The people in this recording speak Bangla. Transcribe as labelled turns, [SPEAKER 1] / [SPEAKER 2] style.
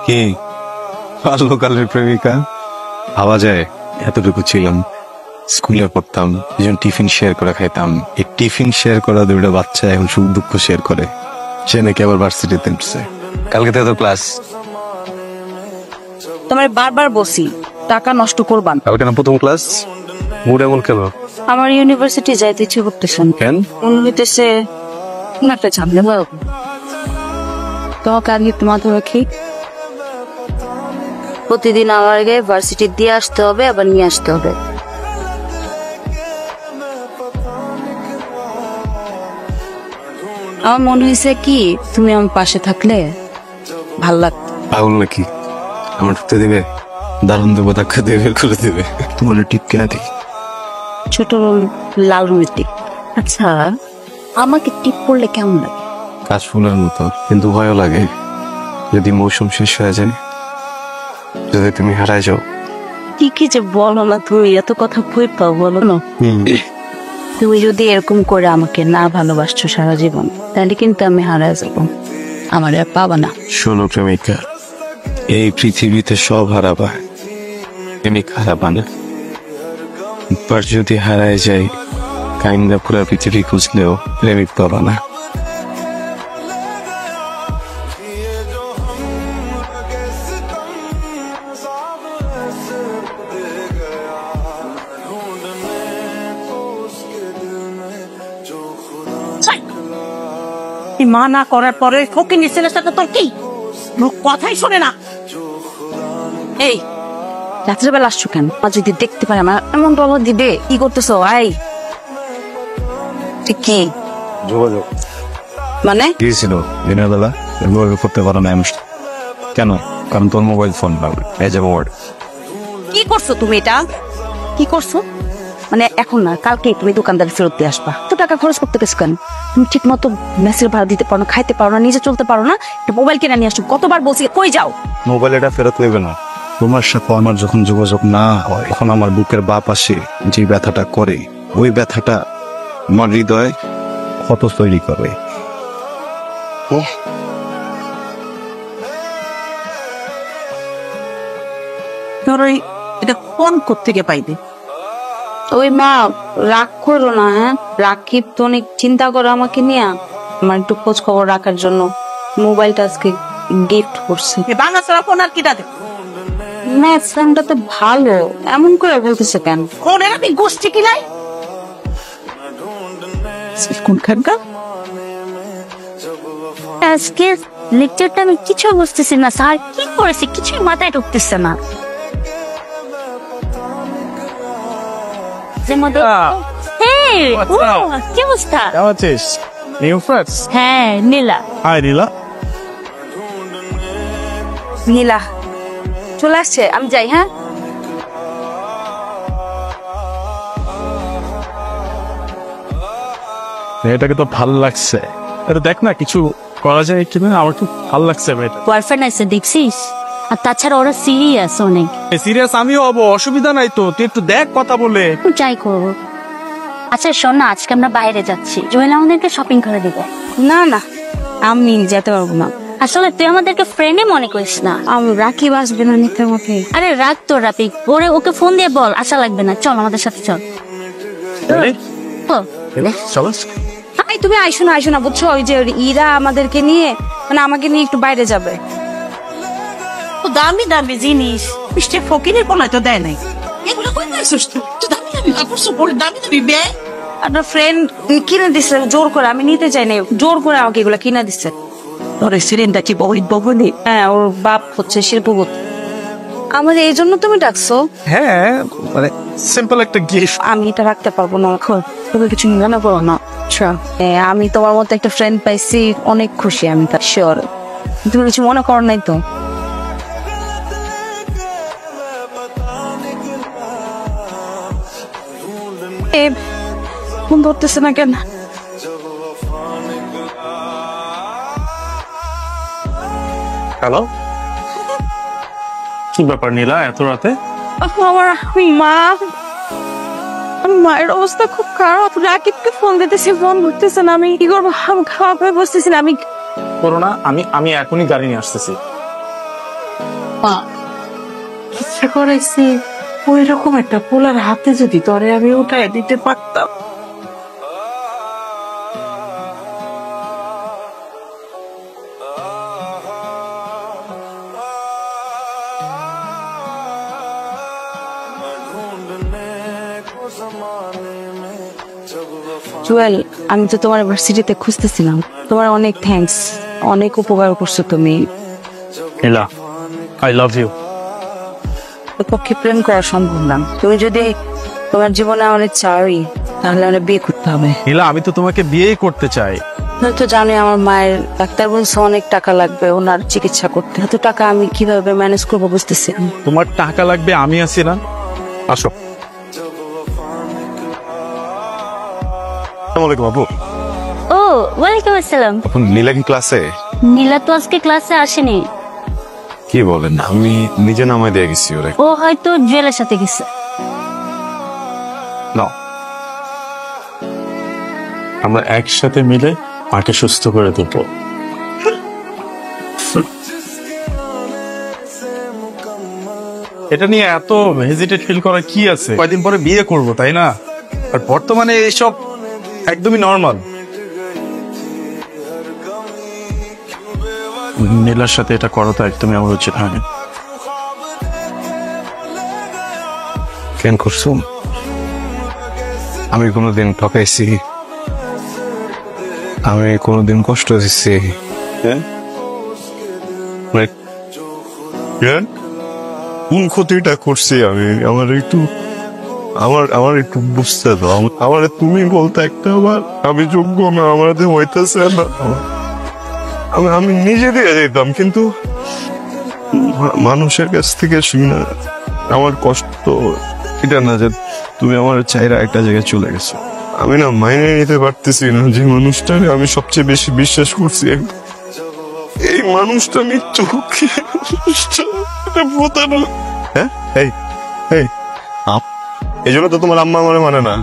[SPEAKER 1] কি বাল্যকালের প্রেমিকা ভাবা যায়? এতটুকু ছিলাম, স্কুলে পড়তাম, দুজন টিফিন শেয়ার করে খাইতাম। এই টিফিন শেয়ার করা দুইটা বাচ্চা এখন সুখ দুঃখ শেয়ার করে। সে নাকি আবার ভার্সিটিতে উঠছে। কালকে থেকে তো ক্লাস।
[SPEAKER 2] তোমার বারবার বসি টাকা নষ্ট করবান।
[SPEAKER 1] কালকে না প্রথম ক্লাস? মুড এমন কেন?
[SPEAKER 2] আমার ইউনিভার্সিটি যাইতে ইচ্ছে করতেছে।
[SPEAKER 1] কেন?
[SPEAKER 2] মনে হইতেছে একটা ঝামেলা। তোমাকে আগে মাথা রাখি, প্রতিদিন আমার আগে ভার্সিটি দিয়ে আসতে হবে, আবার নিয়ে আসতে হবে। আমার মনে হয়েছে কি তুমি আমার পাশে থাকলে ভাল লাগতো।
[SPEAKER 1] পাগল নাকি? আমার ঢুকতে দেবে? দারুণ দেবো, ধাক্কা দিয়ে বের করে দেবে। তোমার টিপ কেনা দিই,
[SPEAKER 2] ছোট লাল রঙের টিপ। আচ্ছা, আমাকে টিপ পড়লে কেমন লাগে?
[SPEAKER 1] কাশ ফুলের মতো, কিন্তু ভয়ও লাগে। যদি মৌসুম শেষ হয়ে যায়, যদি তুমি হারায় যাও।
[SPEAKER 2] ঠিকই যে বলো না, তুমি এত কথা ভয় পাও বলো না। তুমি যদি এরকম করে আমাকে না ভালোবাসছো সারা জীবন, তাহলে কিন্তু আমি হারায় যাবো, আমার আর পাবা না।
[SPEAKER 1] শোনো প্রেমিকা, এই পৃথিবীতে সব হারাবা, প্রেমিক হারাবা না। একবার যদি হারায় যাই, কাইন্দা পুরা পৃথিবী খুঁজলেও প্রেমিক পাবা না।
[SPEAKER 3] মানা করার পরে ফকিনীর ছেলের সাথে তোর কি কথাই শোনে না?
[SPEAKER 2] এই রাত্রেবেলা আসছো কেন? আর যদি দেখতে পারে আমার এমন বলো দিবে কি করতেছো? আই কি
[SPEAKER 1] যোগাযোগ
[SPEAKER 2] মানে
[SPEAKER 1] দিয়েছিল দিনের বেলা, এগুলো করতে পারো না। কেন? কারণ তোর mobile phone as a word.
[SPEAKER 2] কি করছো তুমি? এটা কি করছো? মানে এখন না, কালকে তুমি দোকানদার ফেরত দিয়ে আসবা। তো টাকা খরচ করতে গেছো কেন? তুমি ঠিক মতো মেসের ভাড়া দিতে পারো না, খাইতে পারো না, নিজে চলতে পারো না, একটা মোবাইল কিনে নিয়ে আসছো। কতবার বলছি কই যাও?
[SPEAKER 1] মোবাইল এটা ফেরত নেবে না। তোমার সাথে আমার যখন যোগাযোগ না হয়, তখন আমার বুকের বাঁ পাশে যে ব্যথাটা করে, ওই ব্যথাটা আমার হৃদয় ক্ষত তৈরি করে।
[SPEAKER 3] তোর ওই এটা ফোন কোত্থেকে পাইবে?
[SPEAKER 2] ওই মা রাগ করো না, হ্যাঁ রাকিব তো অনেক চিন্তা করো আমাকে নিয়ে, আমার একটু খোঁজ খবর রাখার জন্য মোবাইলটা আজকে গিফট করছে।
[SPEAKER 3] বাংলা ছাড়া ফোন আর কিটা দেখ?
[SPEAKER 2] ম্যাথ ফ্রেন্ডটা তো ভালো, এমন করে বলতেছে কেন?
[SPEAKER 3] ফোনের আমি গোষ্ঠী কিনাই কোনখানকার?
[SPEAKER 4] আজকে লেকচারটা আমি কিছু বুঝতেছি না স্যার, কি করেছে কিছুই মাথায় ঢুকতেছে না। কি অবস্থা? হ্যাঁ নীলা।
[SPEAKER 2] নীলা চলে আসছে, আমি যাই। হ্যাঁ
[SPEAKER 5] মেয়েটাকে তো ভাল লাগছে। এটা দেখ না, কিছু করা যায় একটু। আমার খুব ভাল লাগছে মেয়েটা।
[SPEAKER 4] বয়ফ্রেন্ড আছে দেখছিস? আর তাছাড়া ওরা সিরিয়াস অনেক।
[SPEAKER 5] সিরিয়াস আমিও হবো, অসুবিধা নাই তো। তুই একটু দেখ, কথা বলে
[SPEAKER 4] যাই করবো। আচ্ছা শোন না, আজকে আমরা বাইরে যাচ্ছি, জয়েল আমাদেরকে শপিং করে দিবে।
[SPEAKER 2] না না, আমি যেতে পারবো না।
[SPEAKER 4] আসলে তুই আমাদেরকে ফ্রেন্ডে মনে করিস না।
[SPEAKER 2] আমি রাকিব আসবে না নিতে আমাকে।
[SPEAKER 4] আরে রাখ তো রাপিক, ওকে ফোন দিয়ে বল আসা লাগবে না, চল আমাদের সাথে চল।
[SPEAKER 5] চলো।
[SPEAKER 2] তুমি আইসো না বুঝছো? ওই যে ইরা আমাদেরকে নিয়ে, মানে আমাকে নিয়ে একটু বাইরে যাবে।
[SPEAKER 3] দামি দামি জিনিস মিষ্টি ফকিনের কোনায় তো দেয় নাই। এগুলো কই পাইছিস তুই? তো দামি দামি কাপড় চোপড়, দামি দামি ব্যাগ।
[SPEAKER 2] আপনার ফ্রেন্ড কিনে দিচ্ছে জোর করে, আমি নিতে চাই না, জোর করে আমাকে এগুলো কিনে দিচ্ছে।
[SPEAKER 3] তোর সিলিন্ডার কি বহিত ববনি?
[SPEAKER 2] হ্যাঁ, ওর বাপ হচ্ছে শিল্পপতি। আমাদের এই জন্য তুমি ডাকছো?
[SPEAKER 5] হ্যাঁ, মানে সিম্পল একটা গিফট।
[SPEAKER 2] আমি এটা রাখতে পারবো না এখন, তুমি কিছু মনে করো না। আচ্ছা, আমি তোমার মতো একটা ফ্রেন্ড পাইছি, অনেক খুশি আমি, তার শিওর। তুমি কিছু মনে করো নাই তো? ফোন ধরতেছে না কেন?
[SPEAKER 5] হ্যালো, কি ব্যাপার নীলা এত রাতে?
[SPEAKER 2] আমার মায়ের অবস্থা খুব খারাপ। রাকিবকে ফোন দিতেছি, ফোন ধরতেছে না। আমি কি করবো? আমি খাওয়া খাওয়া বসতেছি না। আমি
[SPEAKER 5] করো না, আমি এখনই গাড়ি নিয়ে আসতেছি।
[SPEAKER 3] মা ইচ্ছা করাইছি ওই রকম একটা পোলার হাতে যদি তরে আমি উঠায় দিতে পারতাম।
[SPEAKER 2] জুয়েল, আমি তো তোমার ভার্সিটিতে খুঁজতেছিলাম। তোমার অনেক থ্যাঙ্কস, অনেক উপকার করছো তুমি।
[SPEAKER 5] নীলা, আই লাভ ইউ।
[SPEAKER 2] তোর পক্ষে প্রেম করা সম্ভব না। তুমি যদি তোমার জীবনে অনেক চাই তাহলে অনেক বিয়ে করতে হবে।
[SPEAKER 5] নীলা, আমি তো তোমাকে বিয়েই করতে চাই।
[SPEAKER 2] তুমি তো জানোই আমার মায়ের ডাক্তার বলছে অনেক টাকা লাগবে ওনার চিকিৎসা করতে। এত টাকা আমি কিভাবে ম্যানেজ করবো বুঝতেছি না।
[SPEAKER 5] তোমার টাকা লাগবে, আমি আছি না। আসো।
[SPEAKER 1] আসসালামু আলাইকুম আপু।
[SPEAKER 4] ও ওয়ালাইকুম আসসালাম।
[SPEAKER 1] এখন নীলা কি ক্লাসে?
[SPEAKER 4] নীলা তো আজকে ক্লাসে আসেনি।
[SPEAKER 1] কি বলেন, আমি নিজে নামাই দিয়ে গেছি ওরে।
[SPEAKER 4] ও হয়তো জুয়েলের সাথে গেছে।
[SPEAKER 1] না,
[SPEAKER 5] আমরা একসাথে মিলে মাকে সুস্থ করে দেব। এটা নিয়ে এত হেজিটেট ফিল করার কি আছে? কয়দিন পরে বিয়ে করব, তাই না? আর বর্তমানে এইসব একদমই নর্মাল। নীলার সাথে এটা করা তো একদমই আমার উচিত হয়নি।
[SPEAKER 1] কেন করছো? আমি কোনোদিন ঠকাইছি? আমি কোনোদিন কষ্ট দিচ্ছি? কোন ক্ষতিটা করছি আমি? আমার একটু বুঝতে দাও। আমার তুমি বলতে একটা আবার আমি যোগ্য না, আমার হইতেছে না। আমি নিজে দিয়ে যেতাম, কিন্তু মানুষের কাছ থেকে শুনে আমার কষ্ট এটা না যে তুমি আমার চাইরা একটা জায়গায় চলে গেছো। আমি না মাইনে নিতে পারতেছি না যে মানুষটাকে আমি সবচেয়ে বেশি বিশ্বাস করছি, এই মানুষটা মৃত্যু। হ্যাঁ, এই এই জন্য তো তোমার আম্মা আমার মানে না।